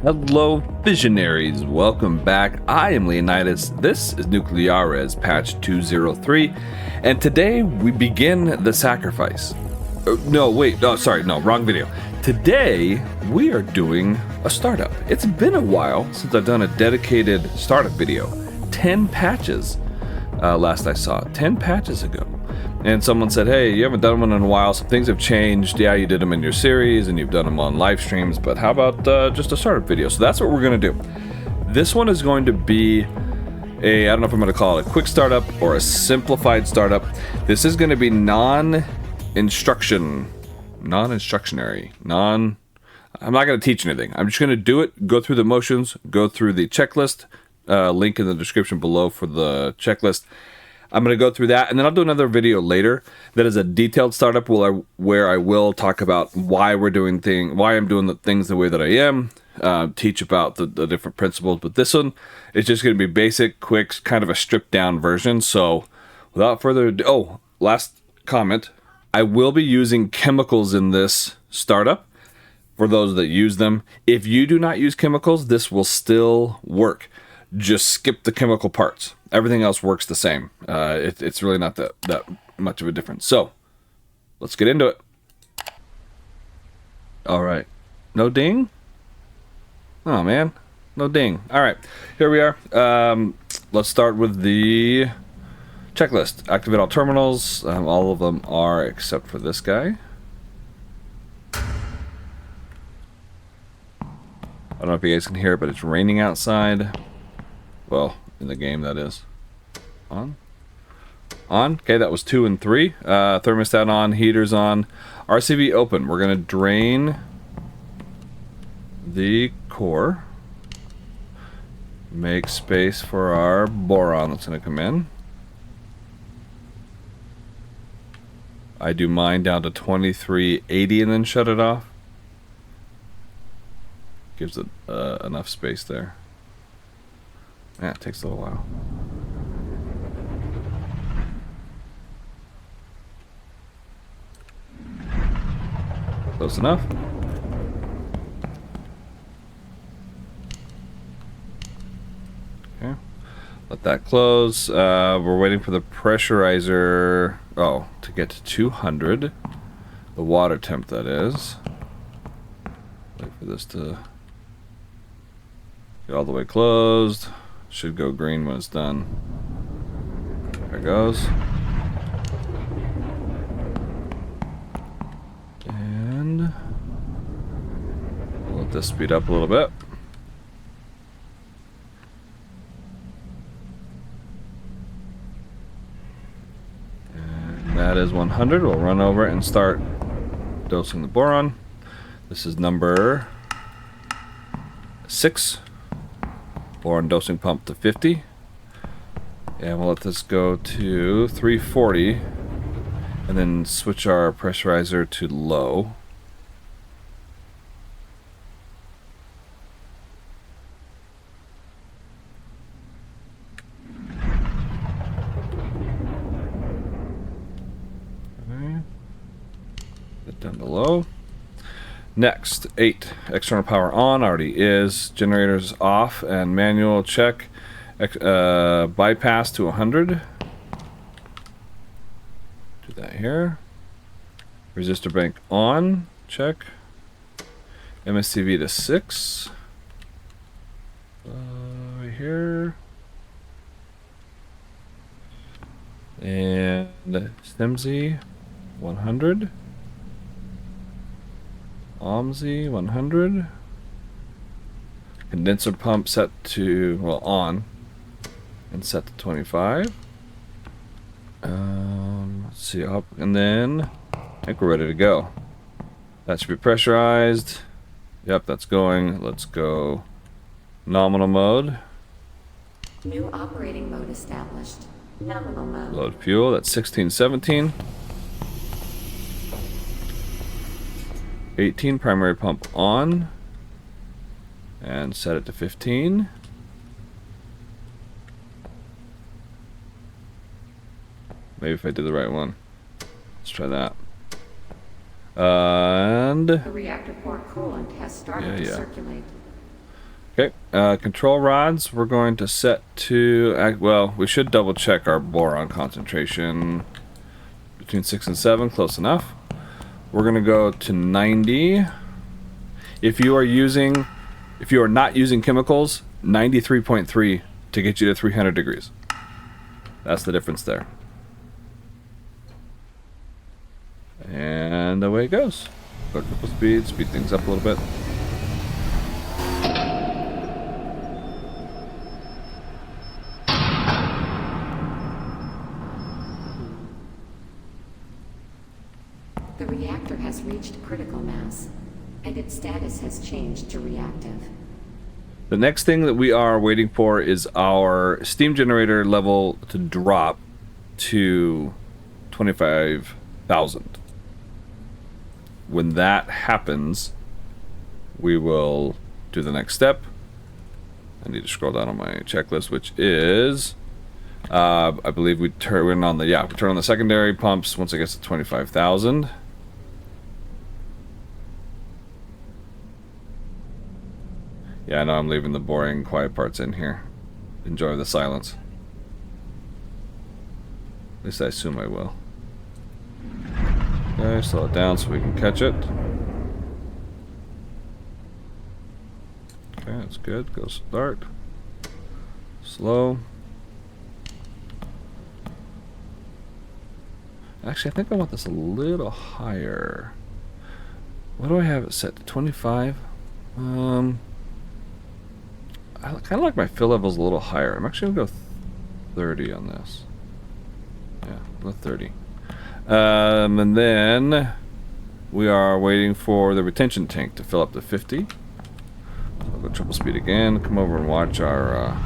Hello, visionaries. Welcome back. I am Leonidas. This is Nucleares patch 203, and today we begin the sacrifice. No, wait. Oh, sorry. No, wrong video. Today we are doing a startup. It's been a while since I've done a dedicated startup video. 10 patches. Last I saw, 10 patches ago. And someone said, hey, you haven't done one in a while, so things have changed. Yeah, you did them in your series and you've done them on live streams, but how about just a startup video? So that's what we're going to do. This one is going to be I don't know if I'm going to call it a quick startup or a simplified startup. This is going to be non-instructionary. I'm not going to teach anything. I'm just going to do it, go through the motions, go through the checklist, link in the description below for the checklist. I'm going to go through that, and then I'll do another video later that is a detailed startup where I will talk about why I'm doing the things the way that I am, teach about the different principles. But this one is just going to be basic, quick, kind of a stripped down version. So without further ado, last comment, I will be using chemicals in this startup for those that use them. If you do not use chemicals, this will still work. Just skip the chemical parts. Everything else works the same. It's really not that much of a difference. So, let's get into it. All right. No ding? Oh, man. No ding. All right. Here we are. Let's start with the checklist. Activate all terminals. All of them are except for this guy. I don't know if you guys can hear it, but it's raining outside. Well, in the game, that is. On. Okay, that was 2 and 3. Thermostat on, heaters on. RCV open. We're going to drain the core. Make space for our boron that's going to come in. I do mine down to 2380 and then shut it off. Gives it enough space there. Yeah, it takes a little while. Close enough. Okay. Let that close. We're waiting for the pressurizer, to get to 200. The water temp, that is. Wait for this to get all the way closed. Should go green when it's done. There it goes. And we'll let this speed up a little bit. And that is 100. We'll run over and start dosing the boron. This is number 6. Boron dosing pump to 50. And we'll let this go to 340. And then switch our pressurizer to low. Okay. Get down to low. Next, 8. External power on, already is. Generators off and manual check. Bypass to 100. Do that here. Resistor bank on, check. MSCV to 6. Right here. And STEMZ 100. OMZ 100. Condenser pump set to, on and set to 25. Let's see, and then I think we're ready to go. That should be pressurized. Yep, that's going. Let's go nominal mode. New operating mode established. Nominal mode. Load fuel, that's 1617. 18, primary pump on. And set it to 15. Maybe if I did the right one. Let's try that. And The reactor core coolant has started to circulate. Okay, control rods, we're going to set to, well, we should double check our boron concentration. Between 6 and 7, close enough. We're going to go to 90. If you are not using chemicals, 93.3 to get you to 300 degrees. That's the difference there. And away it goes. Go triple speed, speed things up a little bit. The reactor has reached critical mass, and its status has changed to reactive. The next thing that we are waiting for is our steam generator level to drop to 25,000. When that happens, we will do the next step. I need to scroll down on my checklist, which is, I believe we turn on the secondary pumps once it gets to 25,000. Yeah, I know I'm leaving the boring, quiet parts in here. Enjoy the silence. At least I assume I will. Okay, slow it down so we can catch it. Okay, that's good. Go start. Slow. Actually, I think I want this a little higher. What do I have it set to? 25? I kind of like my fill levels a little higher. I'm actually going to go 30 on this. Yeah, go 30. And then we are waiting for the retention tank to fill up to 50. So I'll go triple speed again. Come over and watch our...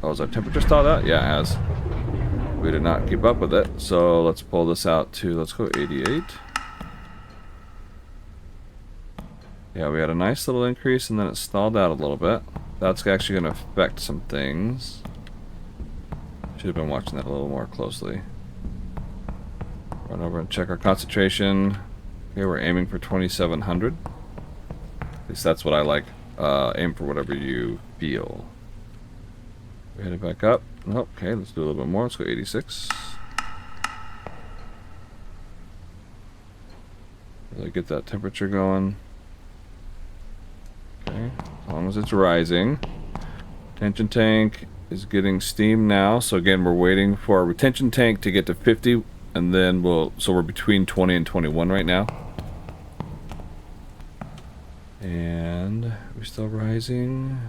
oh, is our temperature stalled out? Yeah, it has. We did not keep up with it. So let's pull this out to... let's go 88. Yeah, we had a nice little increase and then it stalled out a little bit. That's actually going to affect some things. Should have been watching that a little more closely. Run over and check our concentration. Okay, we're aiming for 2,700. At least that's what I like. Aim for whatever you feel. We headed back up. Oh, okay, let's do a little bit more. Let's go 86. Really get that temperature going. Okay, as long as it's rising. Retention tank is getting steam now. So again, we're waiting for our retention tank to get to 50, and then so we're between 20 and 21 right now. And we're still rising.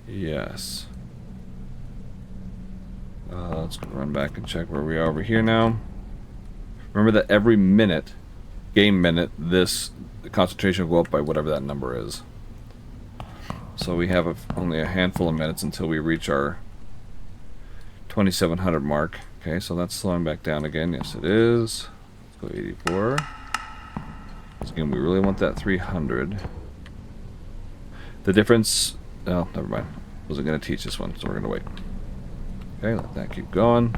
Yes. Let's run back and check where we are over here now. Remember that every minute, game minute, the concentration will go up by whatever that number is. So we have only a handful of minutes until we reach our 2,700 mark. Okay, so that's slowing back down again. Yes, it is. Let's go 84. Because again, we really want that 300. The difference... oh, never mind. Wasn't going to teach this one, so we're going to wait. Okay, let that keep going.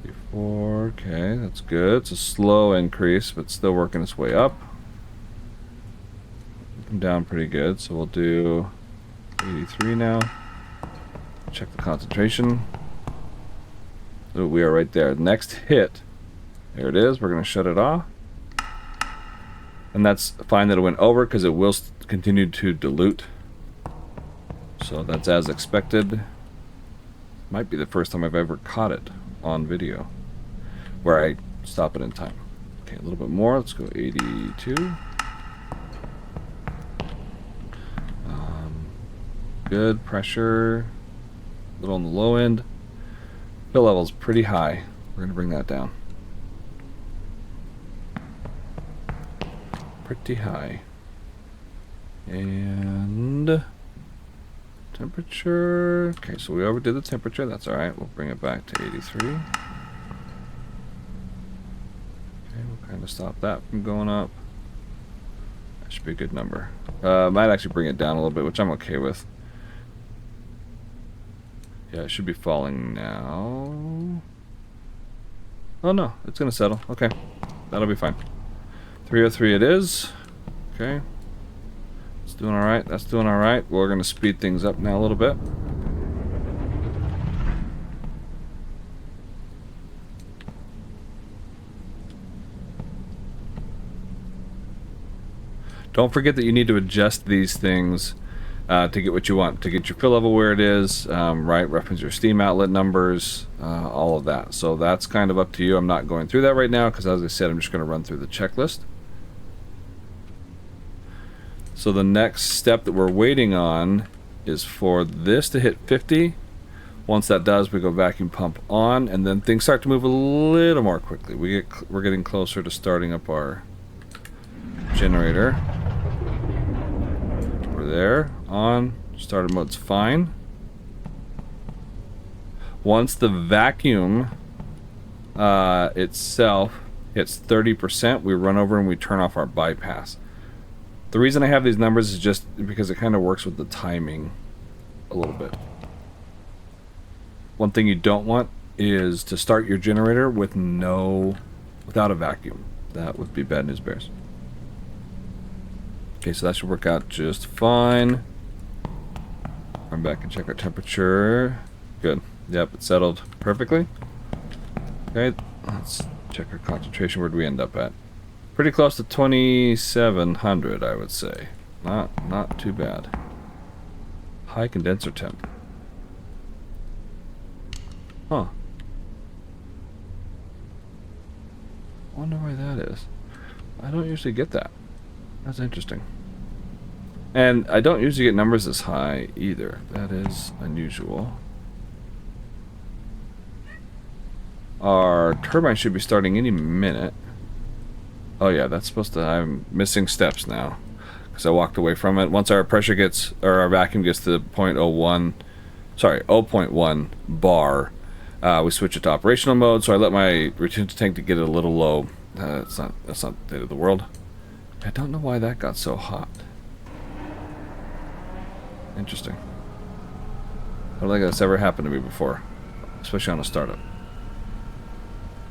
84. Okay, that's good. It's a slow increase, but still working its way up. Down pretty good, so we'll do 83 now. Check the concentration. Oh, we are right there. Next hit. There it is. We're going to shut it off. And that's fine that it went over because it will continue to dilute. So that's as expected. Might be the first time I've ever caught it on video where I stop it in time. Okay, a little bit more. Let's go 82. Good pressure, a little on the low end. Fill level's pretty high. We're gonna bring that down. Pretty high. And temperature. Okay, so we overdid the temperature. That's all right. We'll bring it back to 83. Okay, we'll kind of stop that from going up. That should be a good number. Might actually bring it down a little bit, which I'm okay with. Yeah, it should be falling now. Oh no, it's gonna settle. Okay, that'll be fine. 303 it is. Okay. It's doing all right. That's doing all right. We're going to speed things up now a little bit. Don't forget that you need to adjust these things to get what you want, to get your fill level where it is, right? Reference your steam outlet numbers, all of that. So that's kind of up to you. I'm not going through that right now because, as I said, I'm just going to run through the checklist. So the next step that we're waiting on is for this to hit 50. Once that does, we go vacuum pump on, and then things start to move a little more quickly. We're getting closer to starting up our generator. We're there, on, starter mode's fine. Once the vacuum itself hits 30%, we run over and we turn off our bypass. The reason I have these numbers is just because it kind of works with the timing a little bit. One thing you don't want is to start your generator without a vacuum. That would be bad news bears. Okay, so that should work out just fine. Run back and check our temperature. Good. Yep, it settled perfectly. Okay, let's check our concentration. Where do we end up at? Pretty close to 2700, I would say. Not too bad. High condenser temp. Huh. Wonder why that is. I don't usually get that. That's interesting. And I don't usually get numbers this high either. That is unusual. Our turbine should be starting any minute. Oh yeah, that's supposed to... I'm missing steps now because I walked away from it. Once our pressure gets, or our vacuum gets to 0.1 bar, we switch it to operational mode. So I let my retention tank to get it a little low. That's not the end of the world. I don't know why that got so hot. Interesting. I don't think that's ever happened to me before, especially on a startup.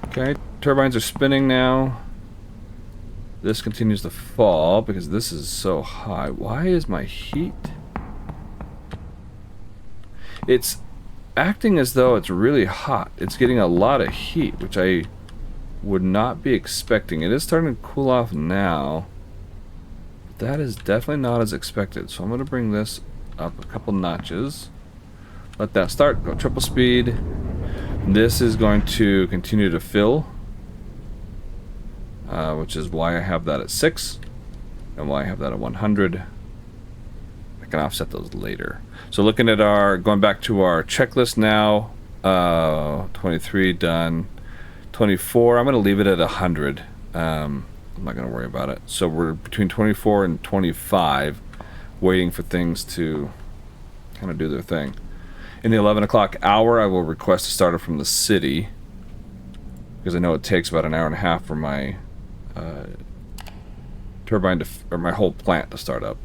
Okay, turbines are spinning now. This continues to fall because this is so high. Why is my heat? It's acting as though it's really hot. It's getting a lot of heat, which I would not be expecting. It is starting to cool off now. That is definitely not as expected. So I'm going to bring this up a couple notches. Let that start. Go triple speed. This is going to continue to fill, which is why I have that at 6 and why I have that at 100. I can offset those later. So looking at going back to our checklist now, 23 done. 24, I'm going to leave it at 100. I'm not going to worry about it. So we're between 24 and 25, waiting for things to kind of do their thing. In the 11 o'clock hour, I will request a starter from the city, because I know it takes about an hour and a half for my turbine or my whole plant to start up.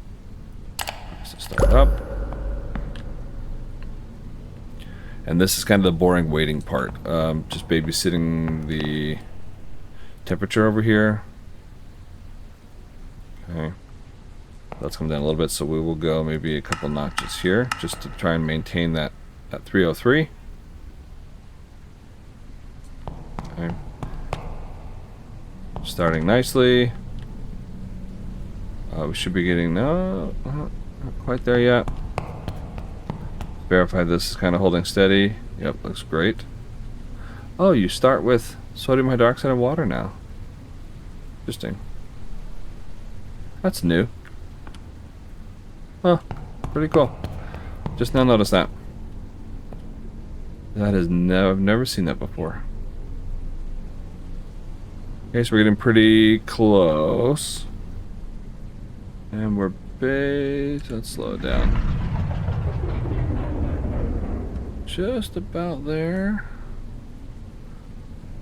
So start up. And this is kind of the boring waiting part. Just babysitting the temperature over here. Okay. Let's come down a little bit, so we will go maybe a couple notches here just to try and maintain that at 303. Okay. Starting nicely. We should be getting not quite there yet. Verify this is kind of holding steady. Yep, looks great. Oh, you start with sodium hydroxide and water now. Interesting. That's new. Huh, pretty cool. Just now noticed that. That is I've never seen that before. Okay, so we're getting pretty close. And we're let's slow it down. Just about there.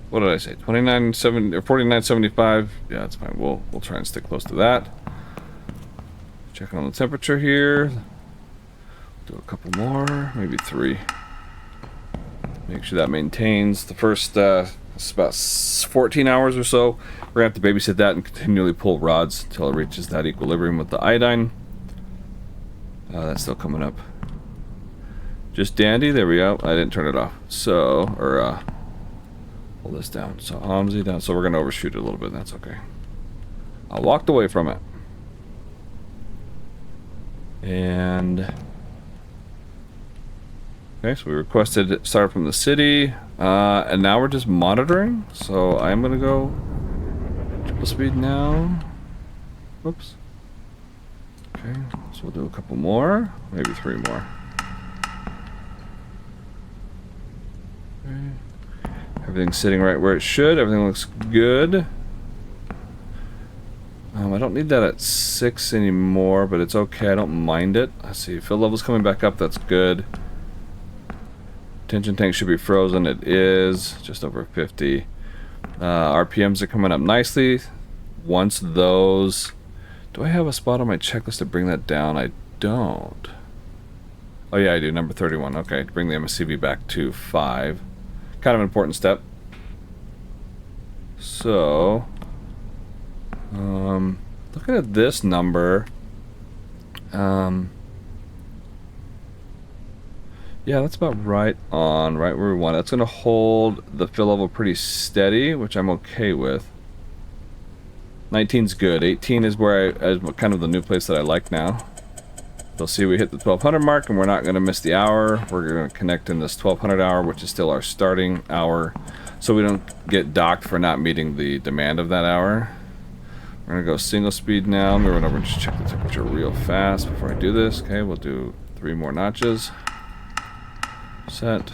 What did I say? 29.70 or 49.75? Yeah, that's fine. We'll try and stick close to that. Checking on the temperature here. Do a couple more, maybe 3. Make sure that maintains. The first it's about 14 hours or so. We're gonna have to babysit that and continually pull rods until it reaches that equilibrium with the iodine. That's still coming up. Just dandy. There we go. I didn't turn it off. So, or pull this down. So OMSI down. So we're gonna overshoot it a little bit. That's okay. I walked away from it. And okay, so we requested start from the city, and now we're just monitoring. So I'm gonna go triple speed now. Oops. Okay, so we'll do a couple more, maybe 3 more. Okay. Everything's sitting right where it should. Everything looks good. I don't need that at 6 anymore, but it's okay. I don't mind it. Let's see. Fill level's coming back up. That's good. Tension tank should be frozen. It is. Just over 50. RPMs are coming up nicely. Once those... Do I have a spot on my checklist to bring that down? I don't. Oh yeah, I do. Number 31. Okay. Bring the MSCV back to 5. Kind of an important step. So... looking at this number, yeah, that's about right on, right where we want it. That's going to hold the fill level pretty steady, which I'm okay with. 19's good. 18 is where is kind of the new place that I like now. You'll see we hit the 1200 mark, and we're not going to miss the hour. We're going to connect in this 1200 hour, which is still our starting hour, so we don't get docked for not meeting the demand of that hour. We're going to go single speed now. Let me run over and just check the temperature real fast before I do this. Okay, we'll do 3 more notches. Set.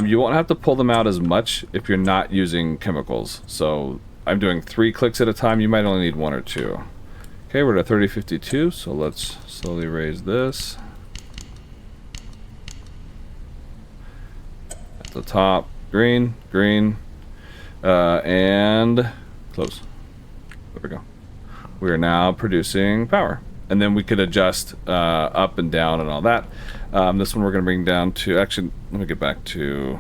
You won't have to pull them out as much if you're not using chemicals. So I'm doing 3 clicks at a time. You might only need 1 or 2. Okay, we're at 3052, so let's slowly raise this. At the top, green, green, and close. There we go. We are now producing power, and then we could adjust up and down and all that. This one we're going to bring down to, actually, let me get back to,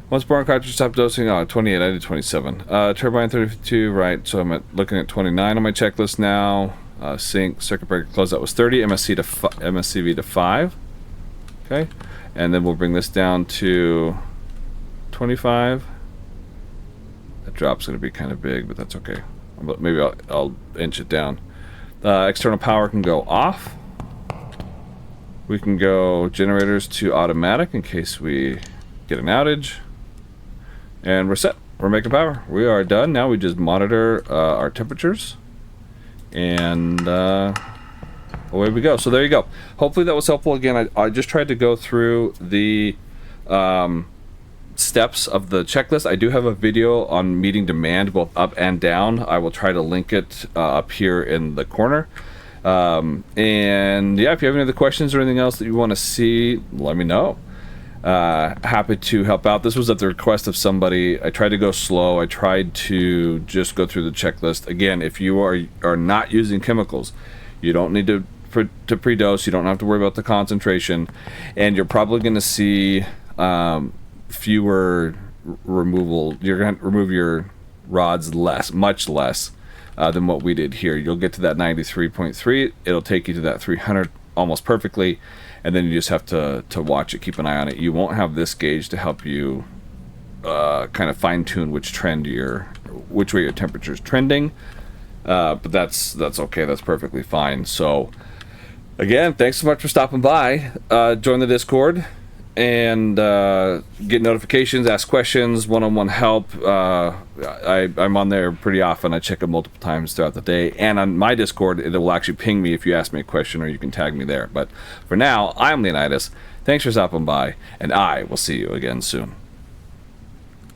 once Boron cartridge stop dosing, 28, I did 27. Turbine 32, right, so I'm looking at 29 on my checklist now. Sync, circuit breaker close, that was 30, MSCV to 5. Okay, and then we'll bring this down to 25. That drop's going to be kind of big, but that's okay. But maybe I'll inch it down. External power can go off. We can go generators to automatic in case we get an outage. And we're set. We're making power. We are done. Now we just monitor our temperatures. And away we go. So there you go. Hopefully that was helpful. Again, I just tried to go through the... steps of the checklist. I do have a video on meeting demand both up and down. I will try to link it up here in the corner. And yeah, if you have any other questions or anything else that you want to see, let me know. Happy to help out. This was at the request of somebody. I tried to go slow. I tried to just go through the checklist. Again, if you are not using chemicals, you don't need to pre-dose. You don't have to worry about the concentration, and you're probably going to see fewer removal. You're going to remove your rods much less than what we did here. You'll get to that 93.3. It'll take you to that 300 almost perfectly, and then you just have to watch it, keep an eye on it. You won't have this gauge to help you kind of fine-tune which way your temperature is trending, but that's okay. That's perfectly fine. So again, thanks so much for stopping by. Join the Discord and get notifications, ask questions, one-on-one help. I'm on there pretty often. I check it multiple times throughout the day, and on my Discord it will actually ping me if you ask me a question, or you can tag me there. But for now, I'm Leonidas. Thanks for stopping by, and I will see you again soon.